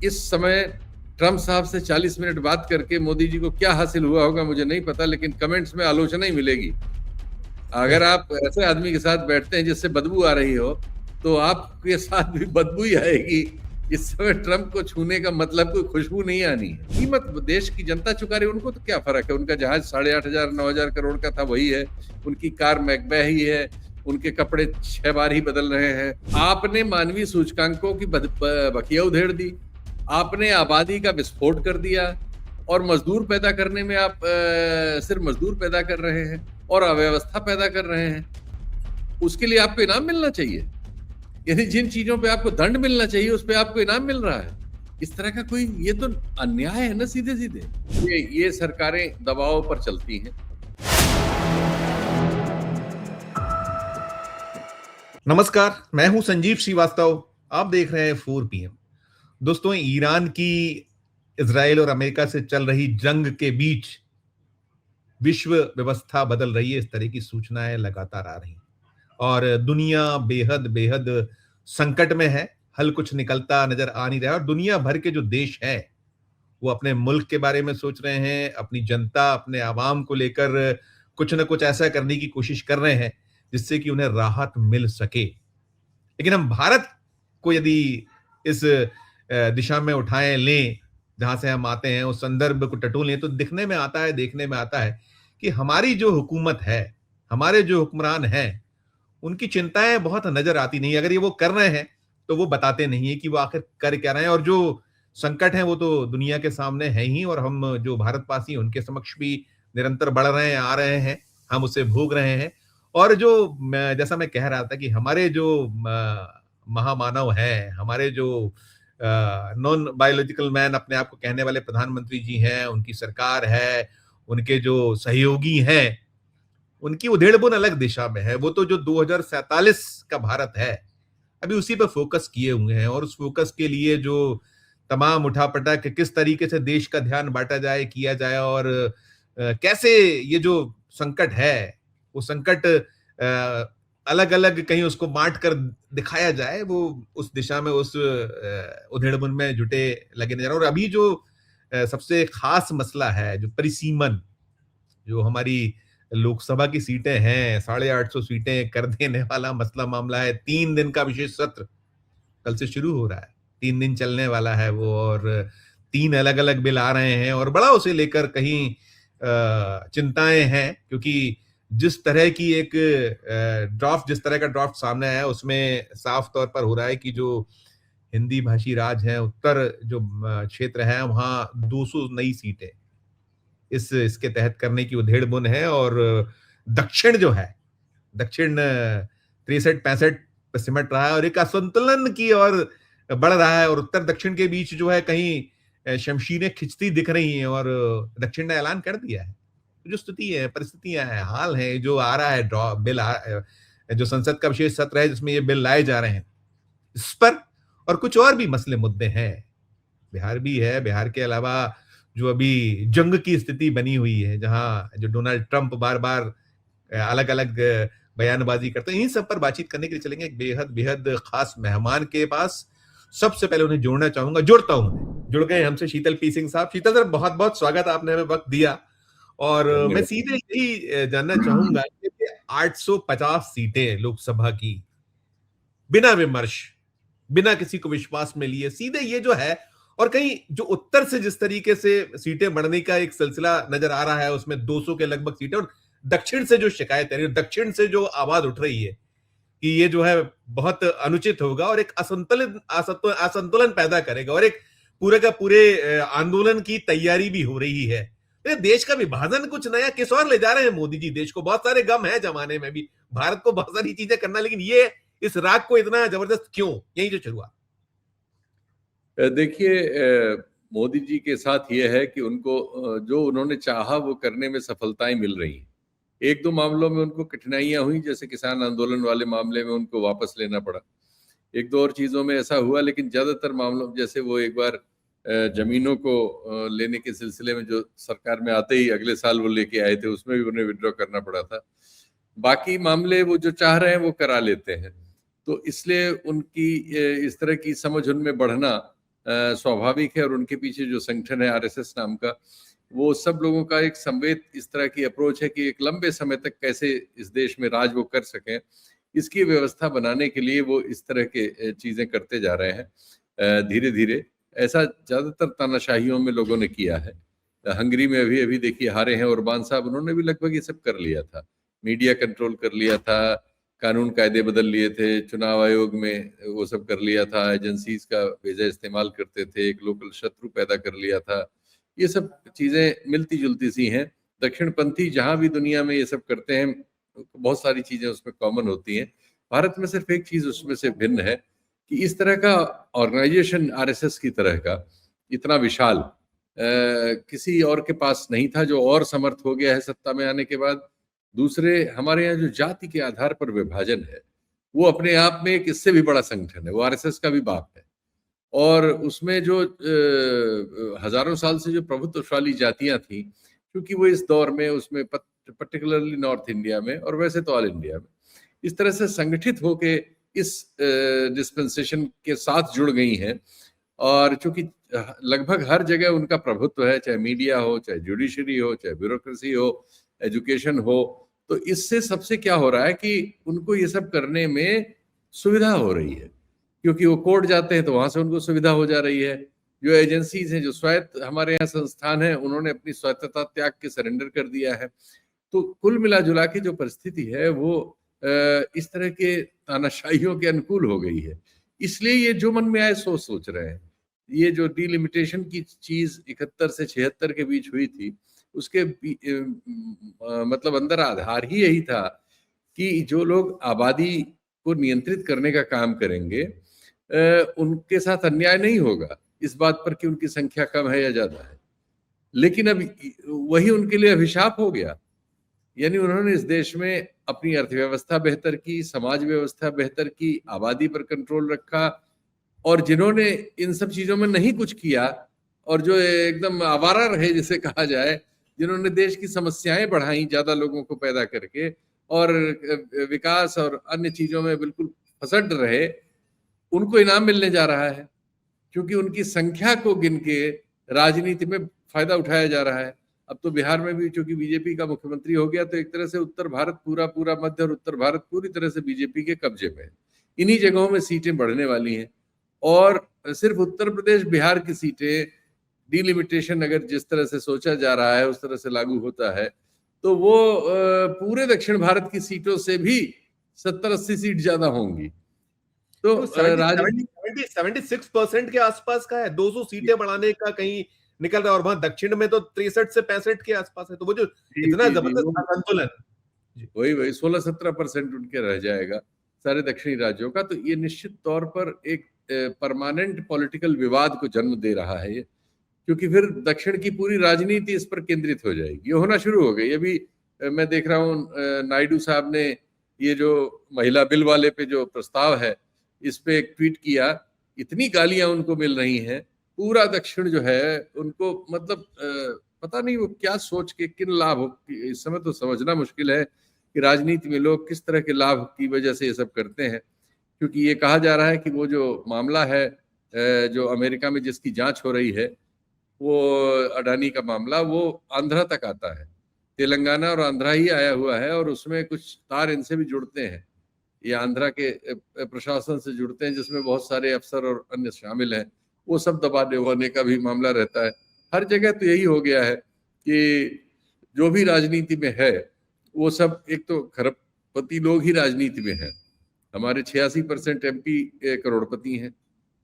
इस समय ट्रम्प साहब से 40 मिनट बात करके मोदी जी को क्या हासिल हुआ होगा मुझे नहीं पता, लेकिन कमेंट्स में आलोचना ही मिलेगी। अगर आप ऐसे आदमी के साथ बैठते हैं जिससे बदबू आ रही हो, तो आपके साथ भी बदबू ही आएगी। इस समय ट्रम्प को छूने का मतलब कोई खुशबू नहीं आनी है। कीमत देश की जनता चुका रही है, उनको तो क्या फर्क है। उनका जहाज 8,500 9,000 करोड़ का था, वही है। उनकी कार मैकबे ही है। उनके कपड़े 6 बार ही बदल रहे हैं। आपने मानवीय सूचकांकों की बखिया उधेड़ दी। आपने आबादी का विस्फोट कर दिया और मजदूर पैदा करने में आप सिर्फ मजदूर पैदा कर रहे हैं और अव्यवस्था पैदा कर रहे हैं। उसके लिए आपको इनाम मिलना चाहिए। यानी जिन चीजों पे आपको दंड मिलना चाहिए उस पे आपको इनाम मिल रहा है। इस तरह का कोई, ये तो अन्याय है ना सीधे सीधे। ये सरकारें दबाव पर चलती हैं। नमस्कार, मैं हूं संजीव श्रीवास्तव। आप देख रहे हैं 4 PM। दोस्तों, ईरान की इजराइल और अमेरिका से चल रही जंग के बीच विश्व व्यवस्था बदल रही है, इस तरह की सूचनाएं लगातार आ रही और दुनिया बेहद बेहद संकट में है। हल कुछ निकलता नजर आ नहीं रहा और दुनिया भर के जो देश हैं वो अपने मुल्क के बारे में सोच रहे हैं, अपनी जनता, अपने आवाम को लेकर कुछ न कुछ ऐसा करने की कोशिश कर रहे हैं जिससे कि उन्हें राहत मिल सके। लेकिन हम भारत को यदि इस दिशा में उठाएं लें जहां से हम आते हैं, उस संदर्भ को टटोलें, तो दिखने में आता है, देखने में आता है कि हमारी जो हुकूमत है, हमारे जो हुक्मरान हैं, उनकी चिंताएं बहुत नजर आती नहीं। अगर ये वो कर रहे हैं तो वो बताते नहीं है कि वो आखिर कर क्या रहे हैं। और जो संकट है वो तो दुनिया के सामने है ही, और हम जो भारतवासी उनके समक्ष भी निरंतर बढ़ रहे हैं, आ रहे हैं, हम उसे भोग रहे हैं। और जो जैसा मैं कह रहा था कि हमारे जो महामानव हैं, हमारे जो नॉन बायोलॉजिकल मैन अपने आप को कहने वाले प्रधानमंत्री जी हैं, उनकी सरकार है, उनके जो सहयोगी हैं, उनकी उधेड़बुन अलग दिशा में है। वो तो जो 2047 का भारत है अभी उसी पर फोकस किए हुए हैं, और उस फोकस के लिए जो तमाम उठापटक, किस तरीके से देश का ध्यान बांटा जाए, किया जाए, और कैसे ये जो संकट है वो संकट अलग अलग कहीं उसको बांट कर दिखाया जाए, वो उस दिशा में, उस उधेड़बुन में जुटे लगे नजर। और अभी जो सबसे खास मसला है, जो परिसीमन, जो हमारी लोकसभा की सीटें हैं, 850 सीटें कर देने वाला मसला मामला है। 3 दिन का विशेष सत्र कल से शुरू हो रहा है, 3 दिन चलने वाला है वो, और 3 अलग अलग बिल आ रहे हैं और बड़ा उसे लेकर कहीं चिंताएं हैं, क्योंकि जिस तरह की एक जिस तरह का ड्राफ्ट सामने आया उसमें साफ तौर पर हो रहा है कि जो हिंदी भाषी राज्य है, उत्तर जो क्षेत्र है, वहां 200 नई सीटें इसके तहत करने की उधेड़बुन है। और दक्षिण जो है, दक्षिण 63-65 पे सिमट रहा है और एक असंतुलन की ओर बढ़ रहा है। और उत्तर दक्षिण के बीच जो है कहीं शमशीरें खिंचती दिख रही हैं, और दक्षिण ने ऐलान कर दिया है। जो स्थिति है, परिस्थितियां हैं, हाल है, जो आ रहा है जो संसद का विशेष सत्र है जिसमें ये बिल लाए जा रहे हैं, इस पर और कुछ और भी मसले मुद्दे हैं। बिहार भी है, बिहार के अलावा जो अभी जंग की स्थिति बनी हुई है, जहां जो डोनाल्ड ट्रंप बार बार अलग अलग बयानबाजी करते हैं, इन्हीं सब पर बातचीत करने के लिए चलेंगे एक बेहद बेहद खास मेहमान के पास। सबसे पहले उन्हें जोड़ना चाहूंगा, जोड़ता हूं, जुड़ गए हमसे शीतल पी सिंह साहब। शीतल सर, बहुत बहुत स्वागत, आपने हमें वक्त दिया। और मैं सीधे यही जानना चाहूंगा कि 850 सीटें लोकसभा की, बिना विमर्श, बिना किसी को विश्वास में लिए, सीधे ये जो है, और कहीं जो उत्तर से जिस तरीके से सीटें बढ़ने का एक सिलसिला नजर आ रहा है, उसमें 200 के लगभग सीटें, और दक्षिण से जो शिकायत है, दक्षिण से जो आवाज उठ रही है कि ये जो है बहुत अनुचित होगा और एक असंतुलन पैदा करेगा, और एक पूरे का पूरे आंदोलन की तैयारी भी हो रही है। तो देश का विभाजन कुछ नया किस और ले जा रहे हैं मोदी जी? देश को बहुत सारे गम है जमाने में भी, भारत को बहुत सारी चीजें करना, लेकिन ये इस राग को इतना जबरदस्त क्यों? यही जो शुरुआत। देखिए, मोदी जी के साथ ये है कि उनको जो उन्होंने चाहा वो करने में सफलताएं मिल रही हैं। 1-2 मामलों में उनको कठिनाइयां हुई, जैसे किसान आंदोलन वाले मामले में उनको वापस लेना पड़ा। 1-2 और चीजों में ऐसा हुआ, लेकिन ज्यादातर मामलों, जैसे वो एक बार जमीनों को लेने के सिलसिले में जो सरकार में आते ही अगले साल वो लेके आए थे, उसमें भी उन्हें विड्रॉ करना पड़ा था। बाकी मामले वो जो चाह रहे हैं वो करा लेते हैं। तो इसलिए उनकी इस तरह की समझ उनमें बढ़ना स्वाभाविक है, और उनके पीछे जो संगठन है आरएसएस नाम का, वो सब लोगों का एक संवेद इस तरह की अप्रोच है कि एक लंबे समय तक कैसे इस देश में राज वो कर सकें, इसकी व्यवस्था बनाने के लिए वो इस तरह के चीजें करते जा रहे हैं धीरे धीरे। ऐसा ज्यादातर तानाशाहियों में लोगों ने किया है। हंगरी में अभी अभी देखिए हारे हैं ओरबान साहब, उन्होंने भी लगभग ये सब कर लिया था, मीडिया कंट्रोल कर लिया था, कानून कायदे बदल लिए थे, चुनाव आयोग में वो सब कर लिया था, एजेंसीज का बेजा इस्तेमाल करते थे, एक लोकल शत्रु पैदा कर लिया था। ये सब चीजें मिलती जुलती सी हैं। दक्षिणपंथी जहां भी दुनिया में ये सब करते हैं, बहुत सारी चीजें उसमें कॉमन होती हैं। भारत में सिर्फ एक चीज उसमें से भिन्न है कि इस तरह का ऑर्गेनाइजेशन आरएसएस की तरह का इतना विशाल किसी और के पास नहीं था, जो और समर्थ हो गया है सत्ता में आने के बाद। दूसरे, हमारे यहाँ जो जाति के आधार पर विभाजन है, वो अपने आप में एक इससे भी बड़ा संगठन है, वो आरएसएस का भी बाप है। और उसमें जो हजारों साल से जो प्रभुत्वशाली जातियां थी, क्योंकि वो इस दौर में उसमें पर्टिकुलरली नॉर्थ इंडिया में और वैसे तो ऑल इंडिया में इस तरह से संगठित होके इस डिस्पेंसेशन के साथ जुड़ गई हैं। और चूंकि लगभग हर जगह उनका प्रभुत्व है, चाहे मीडिया हो, चाहे जुडिशरी हो, चाहे ब्यूरोक्रेसी हो, एजुकेशन हो, तो इससे सबसे क्या हो रहा है कि उनको ये सब करने में सुविधा हो रही है, क्योंकि वो कोर्ट जाते हैं तो वहां से उनको सुविधा हो जा रही है। जो एजेंसीज हैं, जो स्वायत्त हमारे यहाँ संस्थान है, उन्होंने अपनी स्वायत्तता त्याग के सरेंडर कर दिया है। तो कुल मिला जुला के जो परिस्थिति है वो इस तरह के तानाशाहियों के अनुकूल हो गई है। इसलिए ये जो मन में आए सो सोच रहे हैं। ये जो डिलिमिटेशन की चीज 71 से 76 के बीच हुई थी, उसके मतलब अंदर आधार ही यही था कि जो लोग आबादी को नियंत्रित करने का काम करेंगे उनके साथ अन्याय नहीं होगा इस बात पर कि उनकी संख्या कम है या ज्यादा है। लेकिन अब वही उनके लिए अभिशाप हो गया। यानी उन्होंने इस देश में अपनी अर्थव्यवस्था बेहतर की, समाज व्यवस्था बेहतर की, आबादी पर कंट्रोल रखा, और जिन्होंने इन सब चीजों में नहीं कुछ किया और जो एकदम आवारा रहे जिसे कहा जाए, जिन्होंने देश की समस्याएं बढ़ाई ज्यादा लोगों को पैदा करके और विकास और अन्य चीजों में बिल्कुल फसड रहे, उनको इनाम मिलने जा रहा है, क्योंकि उनकी संख्या को गिन के राजनीति में फायदा उठाया जा रहा है। अब तो बिहार में भी चूंकि बीजेपी का मुख्यमंत्री हो गया, तो एक तरह से उत्तर भारत पूरा मध्य और उत्तर भारत पूरी तरह से बीजेपी के कब्जे में है। इन्हीं जगहों में सीटें बढ़ने वाली हैं, और सिर्फ उत्तर प्रदेश बिहार की सीटें डिलिमिटेशन अगर जिस तरह से सोचा जा रहा है उस तरह से लागू होता है, तो वो पूरे दक्षिण भारत की सीटों से भी 70-80 सीट ज्यादा होंगी। तो 76% के आसपास का है, 200 सीटें बढ़ाने का कहीं निकल रहा है, और वहां दक्षिण में तो 63 से 65 के आसपास है। तो वो जो इतना जबरदस्त असंतुलन, वही 16-17% उनके रह जाएगा सारे दक्षिणी राज्यों का। तो ये निश्चित तौर पर एक परमानेंट पॉलिटिकल विवाद को जन्म दे रहा है ये, क्योंकि फिर दक्षिण की पूरी राजनीति इस पर केंद्रित हो जाएगी। ये होना शुरू हो गई। अभी मैं देख रहा हूँ नायडू साहब ने ये जो महिला बिल वाले पे जो प्रस्ताव है, इस पे एक ट्वीट किया, इतनी गालियां उनको मिल रही हैं। पूरा दक्षिण जो है उनको मतलब पता नहीं वो क्या सोच के किन लाभ, इस समय तो समझना मुश्किल है कि राजनीति में लोग किस तरह के लाभ की वजह से ये सब करते हैं। क्योंकि ये कहा जा रहा है कि वो जो मामला है जो अमेरिका में जिसकी जांच हो रही है, वो अडानी का मामला, वो आंध्रा तक आता है, तेलंगाना और आंध्रा ही आया हुआ है, और उसमें कुछ तार इनसे भी जुड़ते हैं, ये आंध्रा के प्रशासन से जुड़ते हैं, जिसमें बहुत सारे अफसर और अन्य शामिल हैं। वो सब दबाने होने का भी मामला रहता है। हर जगह तो यही हो गया है कि जो भी राजनीति में है वो सब एक तो खरबपति लोग ही राजनीति में हैं। हमारे 86% MP करोड़पति हैं,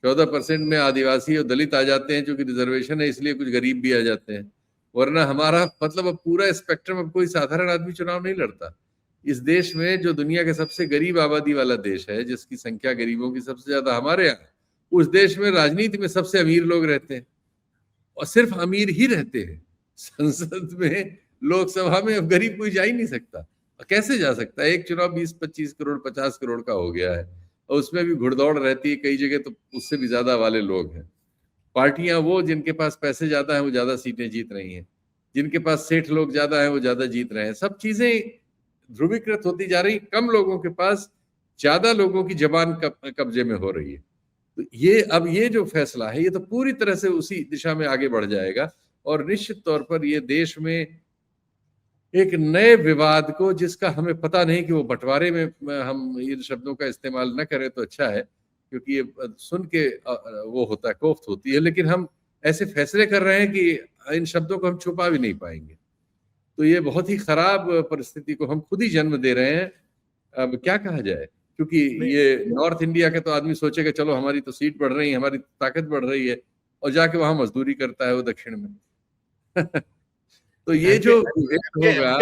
14% में आदिवासी और दलित आ जाते हैं, क्योंकि रिजर्वेशन है इसलिए कुछ गरीब भी आ जाते हैं। वरना हमारा मतलब अब पूरा स्पेक्ट्रम, अब कोई साधारण आदमी चुनाव नहीं लड़ता। इस देश में जो दुनिया के सबसे गरीब आबादी वाला देश है, जिसकी संख्या गरीबों की सबसे ज्यादा हमारे यहाँ, उस देश में राजनीति में सबसे अमीर लोग रहते हैं, और सिर्फ अमीर ही रहते हैं। संसद में, लोकसभा में अब गरीब कोई जा ही नहीं सकता। कैसे जा सकता है? एक चुनाव 20-25 करोड़ 50 करोड़ का हो गया है, और उसमें भी घुड़दौड़ रहती है कई जगह, तो उससे भी ज्यादा वाले लोग हैं। पार्टियां वो जिनके पास पैसे ज्यादा हैं वो ज्यादा सीटें जीत रही हैं, जिनके पास सेठ लोग ज्यादा हैं वो ज्यादा जीत रहे हैं। सब चीजें ध्रुवीकृत होती जा रही, कम लोगों के पास ज्यादा लोगों की जबान कब्जे में हो रही है। तो ये जो फैसला है ये तो पूरी तरह से उसी दिशा में आगे बढ़ जाएगा, और निश्चित तौर पर ये देश में एक नए विवाद को, जिसका हमें पता नहीं कि वो बंटवारे में हम इन शब्दों का इस्तेमाल न करें तो अच्छा है, क्योंकि ये सुन के वो होता है, कोफ्त होती है, लेकिन हम ऐसे फैसले कर रहे हैं कि इन शब्दों को हम छुपा भी नहीं पाएंगे। तो ये बहुत ही खराब परिस्थिति को हम खुद ही जन्म दे रहे हैं। अब क्या कहा जाए, क्योंकि ये नॉर्थ इंडिया के तो आदमी सोचेगा चलो हमारी तो सीट बढ़ रही है, हमारी ताकत बढ़ रही है, और जाके वहां मजदूरी करता है वो दक्षिण में। तो ये जो होगा,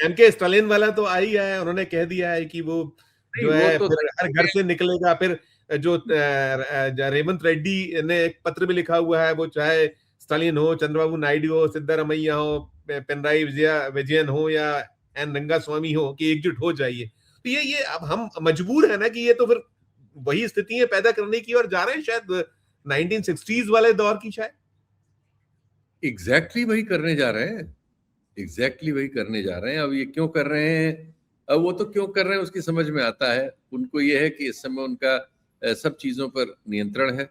एमके स्टालिन वाला तो आ ही गया है, उन्होंने कह दिया है कि वो जो है तो फिर हर घर से निकलेगा। फिर जो रेवंत रेड्डी ने एक पत्र भी लिखा हुआ है, वो चाहे स्टालिन हो, चंद्रबाबू नायडू हो, सिद्धारमैया हो, पिनराई विजयन हो या एन रंगास्वामी हो, कि एकजुट हो जाइए। तो ये अब हम मजबूर है ना कि ये तो फिर वही स्थितियां पैदा करने की ओर जा रहे हैं, शायद 1960s वाले दौर की। शायद एग्जैक्टली वही करने जा रहे हैं, एग्जैक्टली वही करने जा रहे हैं। अब ये क्यों कर रहे हैं, अब वो तो क्यों कर रहे हैं उसकी समझ में आता है। उनको ये है कि इस समय उनका सब चीजों पर नियंत्रण है,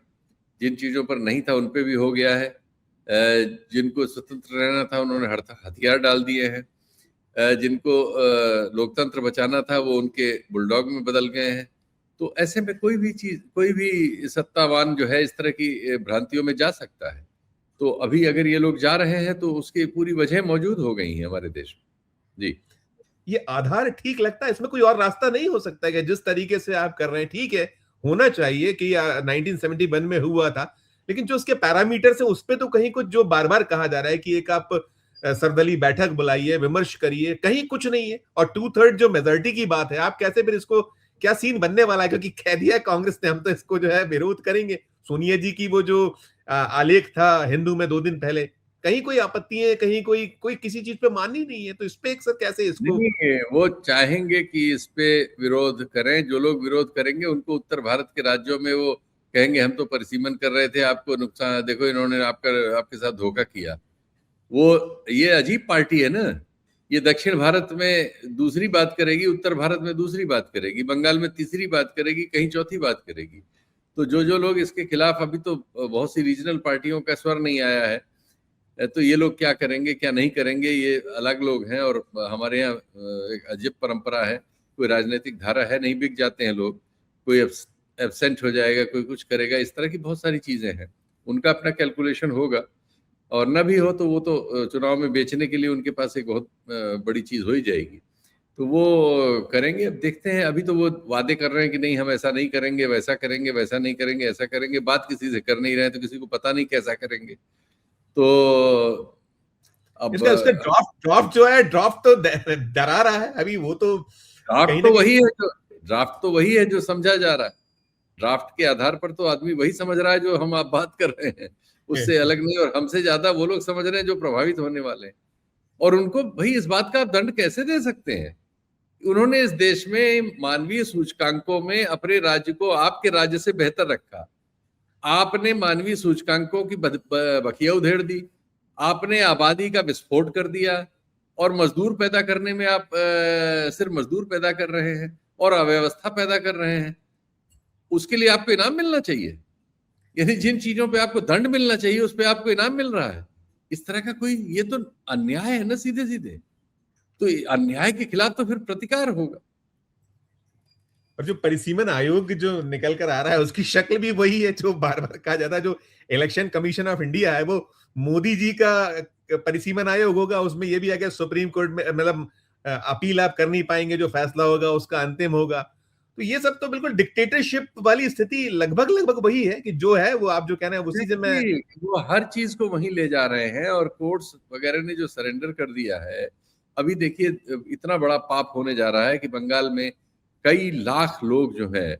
जिन चीजों पर नहीं था उन पे भी हो गया है। जिनको स्वतंत्र रहना था उन्होंने हथियार डाल दिए हैं, जिनको लोकतंत्र बचाना था वो उनके बुलडॉग में बदल गए हैं। तो ऐसे में कोई भी सत्तावान जो है इस तरह की भ्रांतियों में जा सकता है। तो अभी अगर ये लोग जा रहे हैं तो उसकी पूरी वजह मौजूद हो गई है हमारे देश में। जी, ये आधार ठीक लगता है, इसमें कोई और रास्ता नहीं हो सकता है कि जिस तरीके से आप कर रहे हैं। ठीक है, होना चाहिए कि 1971 में हुआ था, लेकिन जो उसके पैरामीटर्स है उस पे तो कहीं कुछ, जो बार बार कहा जा रहा है कि एक आप सर्वदलीय बैठक बुलाइए, विमर्श करिए, कहीं कुछ नहीं है। और 2/3 जो मेजोरिटी की बात है, आप कैसे फिर इसको, क्या सीन बनने वाला है? क्योंकि कह दिया कांग्रेस ने हम तो इसको जो है विरोध करेंगे। सोनिया जी की वो जो आलेख था हिंदू में 2 दिन पहले, कहीं कोई आपत्ति है, कहीं कोई किसी चीज पे मान ही नहीं है। तो इस पे एक सर कैसे इसको, नहीं, वो चाहेंगे कि इस पे विरोध करें। जो लोग विरोध करेंगे उनको उत्तर भारत के राज्यों में वो कहेंगे हम तो परिसीमन कर रहे थे, आपको नुकसान, देखो इन्होंने आपके साथ धोखा किया। वो ये अजीब पार्टी है ना, ये दक्षिण भारत में दूसरी बात करेगी, उत्तर भारत में दूसरी बात करेगी, बंगाल में तीसरी बात करेगी, कहीं चौथी बात करेगी। तो जो लोग इसके खिलाफ, अभी तो बहुत सी रीजनल पार्टियों का स्वर नहीं आया है, तो ये लोग क्या करेंगे क्या नहीं करेंगे, ये अलग लोग हैं। और हमारे यहाँ एक अजीब परंपरा है, कोई राजनीतिक धारा है नहीं, बिक जाते हैं लोग, कोई एब्सेंट हो जाएगा, कोई कुछ करेगा, इस तरह की बहुत सारी चीजें हैं। उनका अपना कैलकुलेशन होगा, और न भी हो तो वो तो चुनाव में बेचने के लिए उनके पास एक बहुत बड़ी चीज हो ही जाएगी, तो वो करेंगे। अब देखते हैं, अभी तो वो वादे कर रहे हैं कि नहीं हम ऐसा नहीं करेंगे, वैसा करेंगे, वैसा नहीं करेंगे, ऐसा करेंगे। बात किसी से कर नहीं रहे, तो किसी को पता नहीं कैसा करेंगे। तो अब उसका ड्राफ्ट जो है, ड्राफ्ट तो डरा रहा है अभी। वो तो ड्राफ्ट तो वही है जो समझा जा रहा है। ड्राफ्ट के आधार पर तो आदमी वही समझ रहा है जो हम आप बात कर रहे हैं, उससे अलग नहीं। और हमसे ज्यादा वो लोग समझ रहे हैं जो प्रभावित होने वाले हैं। और उनको भाई इस बात का आप दंड कैसे दे सकते हैं? उन्होंने इस देश में मानवीय सूचकांकों में अपने राज्य को आपके राज्य से बेहतर रखा। आपने मानवीय सूचकांकों की बखिया उधेड़ दी, आपने आबादी का विस्फोट कर दिया, और मजदूर पैदा करने में आप सिर्फ मजदूर पैदा कर रहे हैं और अव्यवस्था पैदा कर रहे हैं। उसके लिए आपको इनाम मिलना चाहिए, यानी जिन चीजों पे आपको दंड मिलना चाहिए उस पे आपको इनाम मिल रहा है। इस तरह का कोई, ये तो अन्याय है ना सीधे सीधे। तो अन्याय के खिलाफ तो फिर प्रतिकार होगा। और जो परिसीमन आयोग जो निकल कर आ रहा है, उसकी शक्ल भी वही है जो बार बार कहा जाता है। जो इलेक्शन कमीशन ऑफ इंडिया है वो मोदी जी का परिसीमन आयोग होगा। उसमें ये भी है कि सुप्रीम कोर्ट में मतलब अपील आप कर नहीं पाएंगे, जो फैसला होगा उसका अंतिम होगा। तो ये सब तो बिल्कुल डिक्टेटरशिप वाली स्थिति लगभग वही है कि जो है वो आप जो कह रहे हैं उसी से मैं, वो हर चीज को वहीं ले जा रहे हैं। और कोर्ट्स वगैरह ने जो सरेंडर कर दिया है, अभी देखिए इतना बड़ा पाप होने जा रहा है कि बंगाल में कई लाख लोग जो है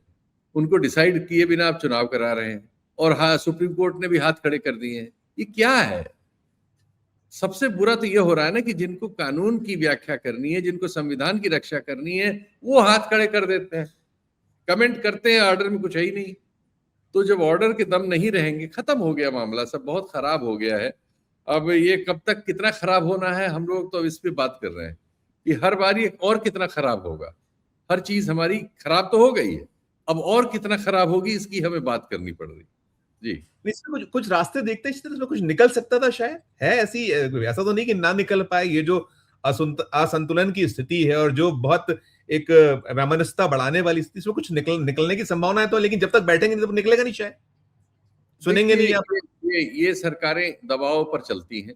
उनको डिसाइड किए बिना आप चुनाव करा रहे हैं। और हाँ, सुप्रीम कोर्ट ने भी हाथ खड़े कर दिए हैं। ये क्या है? सबसे बुरा तो ये हो रहा है ना कि जिनको कानून की व्याख्या करनी है, जिनको संविधान की रक्षा करनी है, वो हाथ खड़े कर देते हैं, कमेंट करते हैं ऑर्डर में कुछ है ही नहीं। तो जब ऑर्डर के दम नहीं रहेंगे, खत्म हो गया मामला, सब बहुत खराब हो गया है। अब ये कब तक कितना खराब होना है, हम लोग तो इस पे बात कर रहे हैं कि हर बार ये और कितना खराब होगा। हर चीज हमारी खराब तो हो गई है, अब और कितना खराब होगी इसकी हमें बात करनी पड़ रही जी। इसमें कुछ कुछ रास्ते देखते हैं, इसमें कुछ निकल सकता था शायद, है ऐसी, ऐसा तो नहीं कि ना निकल पाए। ये जो असंतुलन की स्थिति है और जो बहुत एक वैमनस्यता बढ़ाने वाली स्थिति, इसमें कुछ निकलने की संभावना है तो, लेकिन जब तक बैठेंगे तब निकलेगा नहीं शायद, सुनेंगे नहीं आप। ये सरकारें दबाव पर चलती हैं।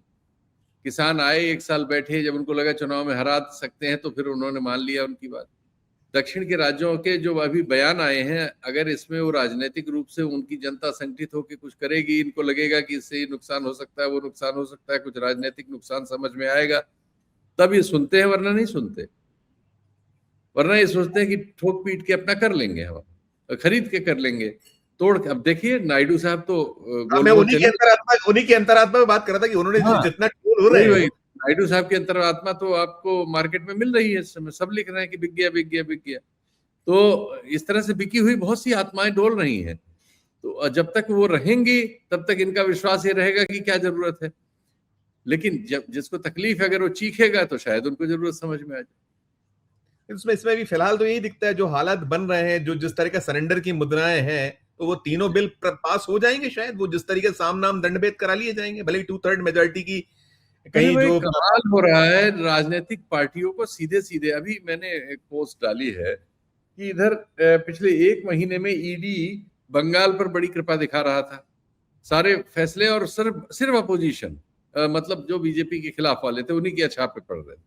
किसान आए, 1 साल बैठे, जब उनको लगा चुनाव में हरा सकते हैं तो फिर उन्होंने मान लिया उनकी बात। दक्षिण के राज्यों के जो अभी बयान आए हैं, अगर इसमें वो राजनीतिक रूप से उनकी जनता संगठित होकर कुछ करेगी, इनको लगेगा कि इससे नुकसान हो सकता है, वो नुकसान हो सकता है, कुछ राजनीतिक नुकसान समझ में आएगा, तब ये सुनते हैं, वरना नहीं सुनते। वरना ये सोचते हैं कि ठोक पीट के अपना कर लेंगे, हम खरीद के कर लेंगे, तोड़। अब देखिए नायडू साहब तो मैं उन्हीं की अंतरात्मा में बात कर रहा था कि उन्होंने जितना टोल हो रहे हैं, नायडू साहब की अंतरात्मा तो आपको मार्केट में मिल रही है इस समय, सब लिख रहे हैं कि बिक गया बिक गया बिक गया। तो इस तरह से बिकी हुई बहुत सी आत्माएं डोल रही हैं। तो जब तक वो रहेंगी तब तक इनका विश्वास ये रहेगा कि क्या जरूरत है, लेकिन जब जिसको तकलीफ है अगर वो चीखेगा तो शायद उनको जरूरत समझ में आ जाए। इसमें भी फिलहाल तो यही दिखता है, जो हालात बन रहे हैं, जो जिस तरह का सरेंडर की मुद्राएं हैं, तो वो तीनों बिल पास हो जाएंगे शायद। वो जिस तरीके से साम नाम दंडभेद करा लिए जाएंगे, भले ही 2/3 मेजोरिटी की कहीं जो कमाल हो रहा है राजनीतिक पार्टियों को सीधे सीधे। अभी मैंने एक पोस्ट डाली है कि इधर पिछले 1 महीने में ईडी बंगाल पर बड़ी कृपा दिखा रहा था, सारे फैसले, और सिर्फ अपोजिशन, मतलब जो बीजेपी के खिलाफ वाले थे उन्हीं के छापे पड़ रहे थे।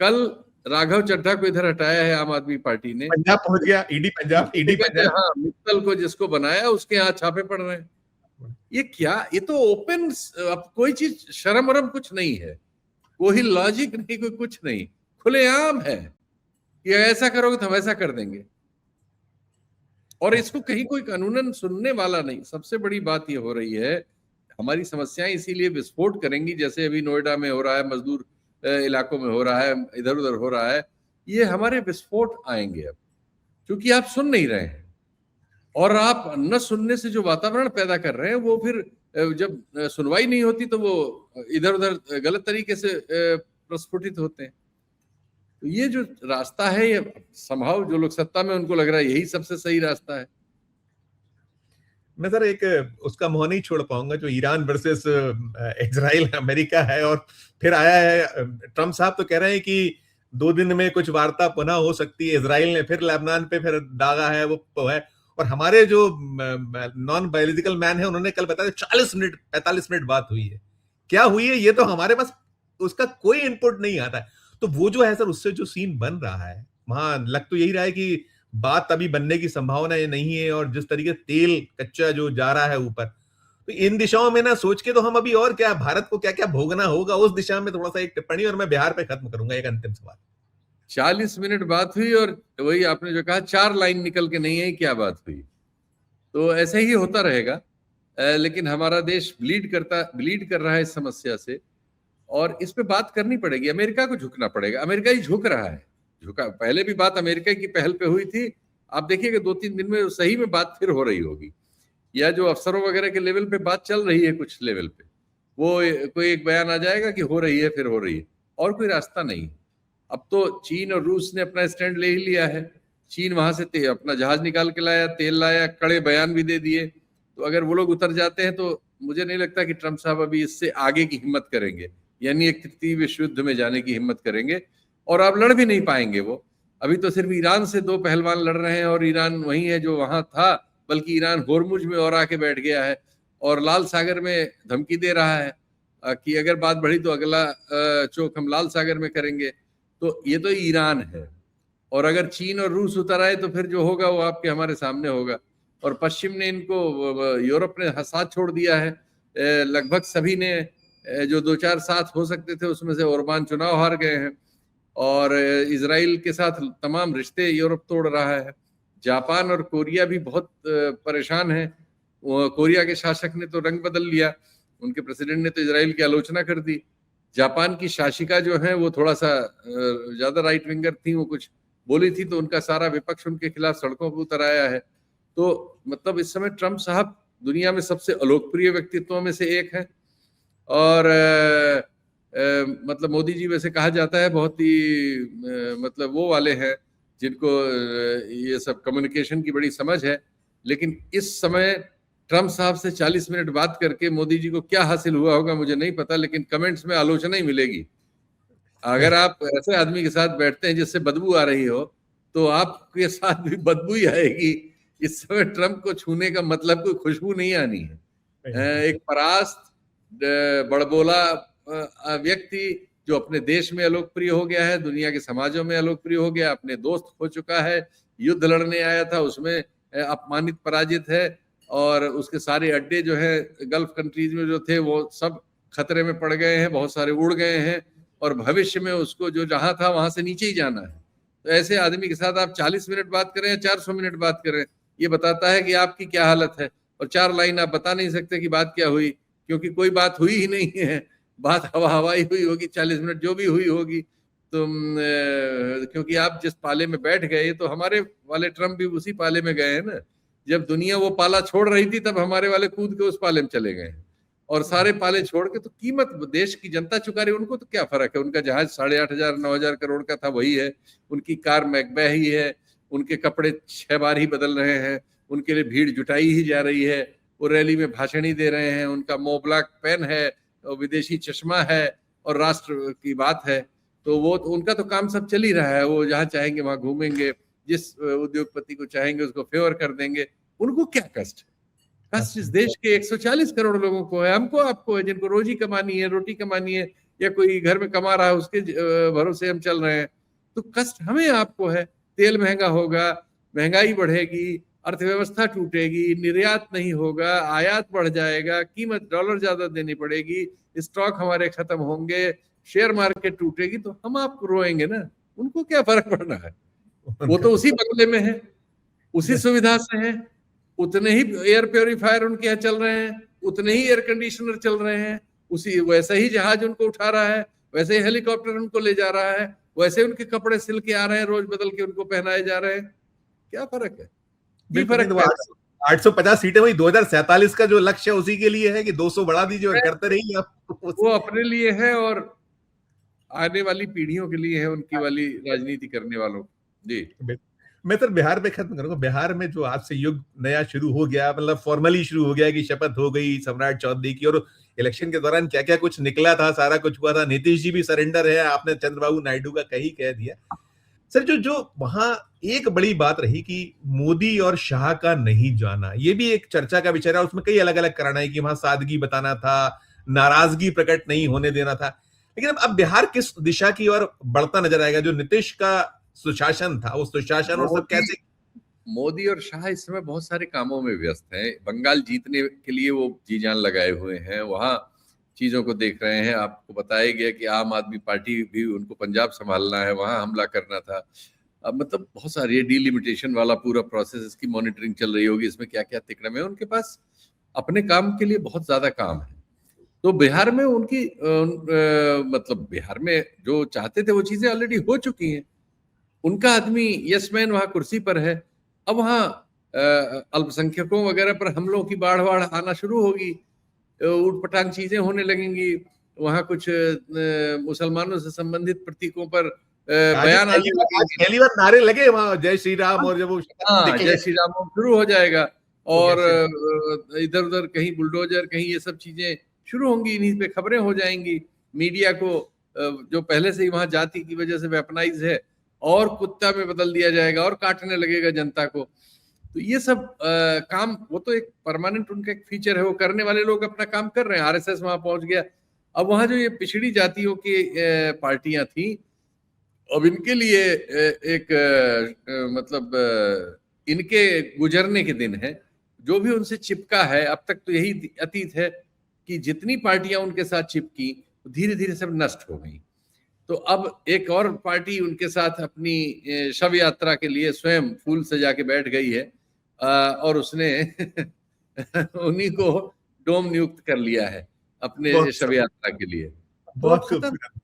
कल राघव चड्ढा को इधर हटाया है आम आदमी पार्टी ने, पंजाब पहुंच गया, ईडी पंजाब। हाँ, मित्तल को जिसको बनाया उसके यहाँ छापे पड़ रहे हैं। ये क्या, ये तो ओपन, अब कोई चीज शर्म वरम कुछ नहीं है, कोई लॉजिक नहीं, कोई कुछ नहीं, खुलेआम है कि ऐसा करोगे तो हम ऐसा कर देंगे, और इसको कहीं कोई कानूनन सुनने वाला नहीं। सबसे बड़ी बात ये हो रही है, हमारी समस्याएं इसीलिए विस्फोट करेंगी, जैसे अभी नोएडा में हो रहा है, मजदूर इलाकों में हो रहा है, इधर उधर हो रहा है, ये हमारे विस्फोट आएंगे अब, क्योंकि आप सुन नहीं रहे हैं, और आप न सुनने से जो वातावरण पैदा कर रहे हैं, वो फिर जब सुनवाई नहीं होती तो वो इधर उधर गलत तरीके से प्रस्फुटित होते हैं। तो ये जो रास्ता है, ये संभव जो लोग सत्ता में उनको लग रहा है यही सबसे सही रास्ता है। मैं सर एक उसका मुंह नहीं छोड़ पाऊंगा, जो ईरान वर्सेस इजराइल अमेरिका है, और फिर आया है ट्रम्प साहब तो कह रहे हैं कि 2 दिन में कुछ वार्ता पुनः हो सकती है। इजराइल ने फिर लेबनान पे फिर दागा है, वो है। और हमारे जो नॉन बायोलॉजिकल मैन है, उन्होंने कल बताया 40 मिनट 45 मिनट बात हुई है। क्या हुई है ये तो हमारे पास उसका कोई इनपुट नहीं आता है। तो वो जो है सर, उससे जो सीन बन रहा है, वहां लग तो यही रहा है कि बात अभी बनने की संभावना नहीं है, और जिस तरीके तेल कच्चा जो जा रहा है ऊपर, तो इन दिशाओं में ना सोच के तो हम अभी और क्या, भारत को क्या क्या भोगना होगा, उस दिशा में थोड़ा सा एक टिप्पणी, और मैं बिहार पे खत्म करूंगा एक अंतिम सवाल। 40 मिनट बात हुई, और वही आपने जो कहा 4 लाइन निकल के नहीं है, क्या बात हुई। तो ऐसे ही होता रहेगा, लेकिन हमारा देश ब्लीड कर रहा है इस समस्या से, और इस पे बात करनी पड़ेगी। अमेरिका को झुकना पड़ेगा, अमेरिका ही झुक रहा है, झुका। पहले भी बात अमेरिका की पहल पे हुई थी, आप देखिएगा 2-3 दिन में सही में बात फिर हो रही होगी, या जो अफसरों वगैरह के लेवल पे बात चल रही है कुछ लेवल पे, वो कोई एक बयान आ जाएगा कि हो रही है, फिर हो रही है, और कोई रास्ता नहीं। अब तो चीन और रूस ने अपना स्टैंड ले ही लिया है। चीन वहां से अपना जहाज निकाल के लाया, तेल लाया, कड़े बयान भी दे दिए। तो अगर वो लोग उतर जाते हैं तो मुझे नहीं लगता कि ट्रम्प साहब अभी इससे आगे की हिम्मत करेंगे, यानी एक तृतीय विश्व युद्ध में जाने की हिम्मत करेंगे, और आप लड़ भी नहीं पाएंगे। वो अभी तो सिर्फ ईरान से 2 पहलवान लड़ रहे हैं, और ईरान वही है जो वहां था, बल्कि ईरान होर्मुज में और आके बैठ गया है, और लाल सागर में धमकी दे रहा है कि अगर बात बढ़ी तो अगला चौक हम लाल सागर में करेंगे। तो ये तो ईरान है, और अगर चीन और रूस उतर आए तो फिर जो होगा वो आपके हमारे सामने होगा। और पश्चिम ने इनको, यूरोप ने साथ छोड़ दिया है, लगभग सभी ने, जो 2-4 साथ हो सकते थे उसमें से ओरबान चुनाव हार गए हैं, और इजराइल के साथ तमाम रिश्ते यूरोप तोड़ रहा है। जापान और कोरिया भी बहुत परेशान है। कोरिया के शासक ने तो रंग बदल लिया, उनके प्रेसिडेंट ने तो इजराइल की आलोचना कर दी। जापान की शासिका जो है वो थोड़ा सा ज्यादा राइट विंगर थी, वो कुछ बोली थी तो उनका सारा विपक्ष उनके खिलाफ सड़कों पर उतर आया है। तो मतलब इस समय ट्रम्प साहब दुनिया में सबसे अलोकप्रिय व्यक्तित्वों में से एक है, और मतलब मोदी जी वैसे कहा जाता है बहुत ही मतलब वो वाले हैं, जिनको ये सब कम्युनिकेशन की बड़ी समझ है। लेकिन इस समय ट्रम्प साहब से 40 मिनट बात करके मोदी जी को क्या हासिल हुआ होगा मुझे नहीं पता, लेकिन कमेंट्स में आलोचना ही मिलेगी। अगर आप ऐसे आदमी के साथ बैठते हैं जिससे बदबू आ रही हो, तो आपके साथ भी बदबू ही आएगी। इस समय ट्रम्प को छूने का मतलब कोई खुशबू नहीं आनी है। एक परास्त बड़बोला व्यक्ति जो अपने देश में अलोकप्रिय हो गया है, दुनिया के समाजों में अलोकप्रिय हो गया, अपने दोस्त खो चुका है, युद्ध लड़ने आया था उसमें अपमानित पराजित है, और उसके सारे अड्डे जो है गल्फ कंट्रीज में जो थे वो सब खतरे में पड़ गए हैं, बहुत सारे उड़ गए हैं, और भविष्य में उसको जो जहां था वहां से नीचे ही जाना है। तो ऐसे आदमी के साथ आप 40 मिनट बात करें या 400 मिनट बात करें, ये बताता है कि आपकी क्या हालत है। और 4 लाइन आप बता नहीं सकते कि बात क्या हुई, क्योंकि कोई बात हुई ही नहीं है, बात हवा ही हुई होगी 40 मिनट जो भी हुई होगी। तो क्योंकि आप जिस पाले में बैठ गए, तो हमारे वाले ट्रम्प भी उसी पाले में गए हैं ना। जब दुनिया वो पाला छोड़ रही थी तब हमारे वाले कूद के उस पाले में चले गए हैं, और सारे पाले छोड़ के तो कीमत देश की जनता चुका रही है। उनको तो क्या फर्क है, उनका जहाज 8,500 9,000 करोड़ का था वही है, उनकी कार मैकबे ही है, उनके कपड़े 6 बार ही बदल रहे हैं, उनके लिए भीड़ जुटाई ही जा रही है, वो रैली में भाषण ही दे रहे हैं, उनका मोब्लैक पेन है, विदेशी चश्मा है, और राष्ट्र की बात है। तो वो तो उनका तो काम सब चल ही रहा है, वो जहां चाहेंगे वहां घूमेंगे, जिस उद्योगपति को चाहेंगे उसको फेवर कर देंगे। उनको क्या कष्ट है? कष्ट इस देश के 140 करोड़ लोगों को है, हमको आपको है, जिनको रोजी कमानी है, रोटी कमानी है, या कोई घर में कमा रहा है उसके भरोसे हम चल रहे हैं। तो कष्ट हमें आपको है। तेल महंगा होगा, महंगाई बढ़ेगी, अर्थव्यवस्था टूटेगी, निर्यात नहीं होगा, आयात बढ़ जाएगा, कीमत डॉलर ज्यादा देनी पड़ेगी, स्टॉक हमारे खत्म होंगे, शेयर मार्केट टूटेगी, तो हम आप रोएंगे ना। उनको क्या फर्क पड़ना है, वो तो उसी बंगले में है, उसी सुविधा से है, उतने ही एयर प्योरीफायर उनके यहाँ चल रहे हैं, उतने ही एयर कंडीशनर चल रहे हैं, उसी वैसा ही जहाज उनको उठा रहा है, वैसे ही हेलीकॉप्टर उनको ले जा रहा है, वैसे उनके कपड़े सिल के आ रहे हैं, रोज बदल के उनको पहनाए जा रहे हैं। क्या फर्क है? 850 सीटें, वही 2047 का जो लक्ष्य है उसी के लिए है कि 200 बढ़ा दीजिए और करते रहिए आप। वो अपने लिए है और आने वाली पीढ़ियों के लिए है, उनकी वाली राजनीति करने वालों। जी मैं तो बिहार पे खत्म करूंगा। बिहार में जो आज से युग नया शुरू हो गया, मतलब फॉर्मली शुरू हो गया कि शपथ हो गई सम्राट चौधरी की, और इलेक्शन के दौरान क्या क्या कुछ निकला था, सारा कुछ हुआ था। नीतीश जी भी सरेंडर है, आपने चंद्रबाबू नायडू का कहीं कह दिया। सर जो वहां एक बड़ी बात रही कि मोदी और शाह का नहीं जाना, ये भी एक चर्चा का विषय है। उसमें कई अलग अलग कारण है कि वहां सादगी बताना था, नाराजगी प्रकट नहीं होने देना था। लेकिन अब बिहार किस दिशा की ओर बढ़ता नजर आएगा? जो नीतीश का सुशासन था, वो सुशासन और सब कैसे? मोदी और शाह इस समय बहुत सारे कामों में व्यस्त हैं। बंगाल जीतने के लिए वो जी जान लगाए हुए हैं, वहां चीजों को देख रहे हैं। आपको बताया गया कि आम आदमी पार्टी भी उनको पंजाब संभालना है, वहां हमला करना था। अब मतलब बहुत सारी डिलिमिटेशन वाला पूरा प्रोसेस, इसकी मॉनिटरिंग चल रही होगी, इसमें क्या क्या तिकड़म है। उनके पास अपने काम के लिए बहुत ज्यादा काम है। तो बिहार में उनकी मतलब बिहार में जो चाहते थे वो चीजें ऑलरेडी हो चुकी हैं। उनका आदमी यस मैन वहां कुर्सी पर है। अब वहां अल्पसंख्यकों वगैरह पर हमलों की बाढ़ आना शुरू होगी, उठपटांग चीजें होने लगेंगी। वहां कुछ मुसलमानों से संबंधित प्रतीकों पर बयान आने लगेंगे। पहली बार नारे लगे वहां, जय श्री राम, और जब वो जय श्री राम शुरू हो जाएगा, और इधर उधर कहीं बुलडोजर, कहीं ये सब चीजें शुरू होंगी, इन्हीं पे खबरें हो जाएंगी। मीडिया को जो पहले से ही वहां जाति की वजह से वेपनाइज है, और कुत्ता में बदल दिया जाएगा और काटने लगेगा जनता को। तो ये सब काम, वो तो एक परमानेंट उनका एक फीचर है, वो करने वाले लोग अपना काम कर रहे हैं। आरएसएस वहां पहुंच गया। अब वहां जो ये पिछड़ी जातियों की पार्टियां थी, अब इनके लिए एक मतलब इनके गुजरने के दिन है। जो भी उनसे चिपका है, अब तक तो यही अतीत है कि जितनी पार्टियां उनके साथ चिपकी धीरे धीरे सब नष्ट हो गई। तो अब एक और पार्टी उनके साथ अपनी शव यात्रा के लिए स्वयं फूल सजा के बैठ गई है, और उसने उन्हीं को डोम नियुक्त कर लिया है अपने शव यात्रा के लिए। बहुत खूबसूरत,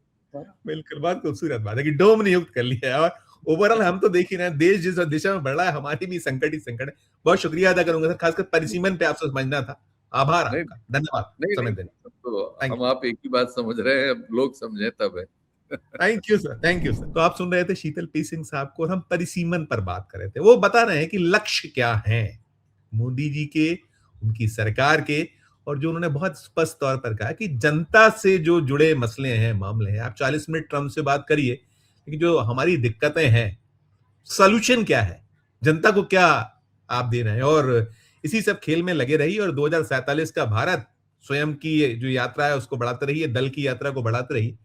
बिल्कुल बहुत खूबसूरत बात है कि डोम नियुक्त कर लिया है। और ओवरऑल हम तो देख ही रहे हैं, देश जिस दिशा में बढ़ रहा है, हमारी भी संकट ही संकट है। बहुत शुक्रिया अदा करूंगा सर, खासकर परिसीमन पे आपसे समझना था। आभार आपका, धन्यवाद समय देने। तो हम आप एक ही बात समझ रहे हैं, अब लोग समझे तब है। Thank you sir, thank you sir. तो आप सुन रहे थे शीतल पी सिंह साहब को और हम परिसीमन पर बात कर रहे थे। वो बता रहे हैं कि लक्ष्य क्या है मोदी जी के, उनकी सरकार के, और जो उन्होंने बहुत स्पष्ट तौर पर कहा कि जनता से जो जुड़े मसले हैं, मामले हैं, आप 40 मिनट ट्रम्प से बात करिए, लेकिन जो हमारी दिक्कतें हैं, सॉल्यूशन क्या है, जनता को क्या आप दे रहे हैं, और इसी सब खेल में लगे रहिए और 2047 का भारत स्वयं की जो यात्रा है उसको बढ़ाते रहिए, दल की यात्रा को बढ़ाते रहिए,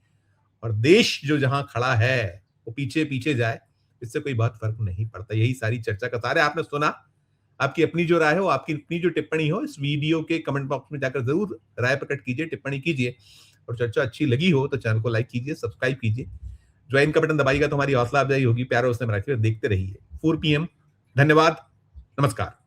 और देश जो जहां खड़ा है वो पीछे पीछे जाए, इससे कोई बहुत फर्क नहीं पड़ता। यही सारी चर्चा का सार है। आपने सुना, आपकी अपनी जो राय हो, आपकी अपनी जो टिप्पणी हो, इस वीडियो के कमेंट बॉक्स में जाकर जरूर राय प्रकट कीजिए, टिप्पणी कीजिए, और चर्चा अच्छी लगी हो तो चैनल को लाइक कीजिए, सब्सक्राइब कीजिए, ज्वाइन का बटन दबाइएगा तो हमारी हौसला अफजाई होगी। प्यार उसने देखते रहिए 4 PM। धन्यवाद, नमस्कार।